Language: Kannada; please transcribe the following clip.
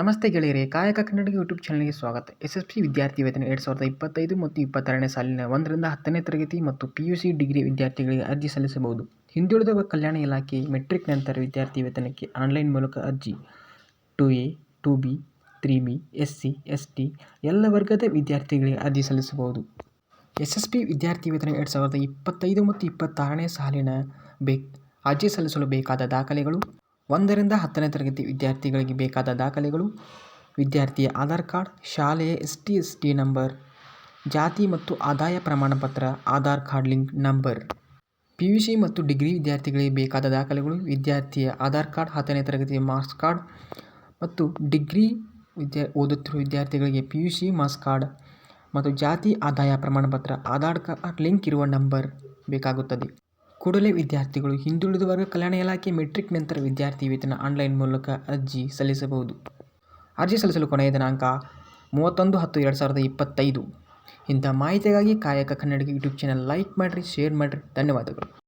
ನಮಸ್ತೆ ಗೆಳೆಯರೇ, ಕಾಯಕ ಕನ್ನಡಿಗ ಯೂಟ್ಯೂಬ್ ಚಾನಲ್ಗೆ ಸ್ವಾಗತ. SSP ವಿದ್ಯಾರ್ಥಿ ವೇತನ 2025 ಮತ್ತು 22ನೇ ಸಾಲಿನ 1ರಿಂದ 10ನೇ ತರಗತಿ ಮತ್ತು PUC ಡಿಗ್ರಿ ವಿದ್ಯಾರ್ಥಿಗಳಿಗೆ ಅರ್ಜಿ ಸಲ್ಲಿಸಬಹುದು. ಹಿಂದುಳಿದ ಕಲ್ಯಾಣ ಇಲಾಖೆ ಮೆಟ್ರಿಕ್ ನಂತರ ವಿದ್ಯಾರ್ಥಿ ವೇತನಕ್ಕೆ ಆನ್ಲೈನ್ ಮೂಲಕ ಅರ್ಜಿ 2A, 2B, 3B, SC, ST ಎಲ್ಲ ವರ್ಗದ ವಿದ್ಯಾರ್ಥಿಗಳಿಗೆ ಅರ್ಜಿ ಸಲ್ಲಿಸಬಹುದು. SSP ವಿದ್ಯಾರ್ಥಿ ವೇತನ 2025 ಮತ್ತು 22ನೇ ಸಾಲಿನ ಅರ್ಜಿ ಸಲ್ಲಿಸಲು ಬೇಕಾದ ದಾಖಲೆಗಳು: 1ರಿಂದ 10ನೇ ತರಗತಿ ವಿದ್ಯಾರ್ಥಿಗಳಿಗೆ ಬೇಕಾದ ದಾಖಲೆಗಳು: ವಿದ್ಯಾರ್ಥಿಯ ಆಧಾರ್ ಕಾರ್ಡ್, ಶಾಲೆಯ ST ನಂಬರ್, ಜಾತಿ ಮತ್ತು ಆದಾಯ ಪ್ರಮಾಣಪತ್ರ, Aadhaar card link number. PUC ಮತ್ತು ಡಿಗ್ರಿ ವಿದ್ಯಾರ್ಥಿಗಳಿಗೆ ಬೇಕಾದ ದಾಖಲೆಗಳು: ವಿದ್ಯಾರ್ಥಿಯ ಆಧಾರ್ ಕಾರ್ಡ್, 10ನೇ ತರಗತಿ ಮಾರ್ಕ್ಸ್ ಕಾರ್ಡ್ ಮತ್ತು ಡಿಗ್ರಿ ಓದುತ್ತಿರುವ ವಿದ್ಯಾರ್ಥಿಗಳಿಗೆ PUC ಮಾರ್ಕ್ಸ್ ಕಾರ್ಡ್ ಮತ್ತು ಜಾತಿ ಆದಾಯ ಪ್ರಮಾಣಪತ್ರ, ಆಧಾರ್ ಕಾರ್ಡ್ ಲಿಂಕ್ ಇರುವ ನಂಬರ್ ಬೇಕಾಗುತ್ತದೆ. ಕೂಡಲೇ ವಿದ್ಯಾರ್ಥಿಗಳು ಹಿಂದುಳಿದ ವರ್ಗ ಕಲ್ಯಾಣ ಇಲಾಖೆ ಮೆಟ್ರಿಕ್ ನಂತರ ವಿದ್ಯಾರ್ಥಿ ವೇತನ ಆನ್ಲೈನ್ ಮೂಲಕ ಅರ್ಜಿ ಸಲ್ಲಿಸಬಹುದು. ಅರ್ಜಿ ಸಲ್ಲಿಸಲು ಕೊನೆಯ ದಿನಾಂಕ 31/10/2025. ಇಂಥ ಮಾಹಿತಿಗಾಗಿ ಕಾಯಕ ಕನ್ನಡಿಗ ಯೂಟ್ಯೂಬ್ ಚಾನಲ್ ಲೈಕ್ ಮಾಡಿರಿ, ಶೇರ್ ಮಾಡಿರಿ. ಧನ್ಯವಾದಗಳು.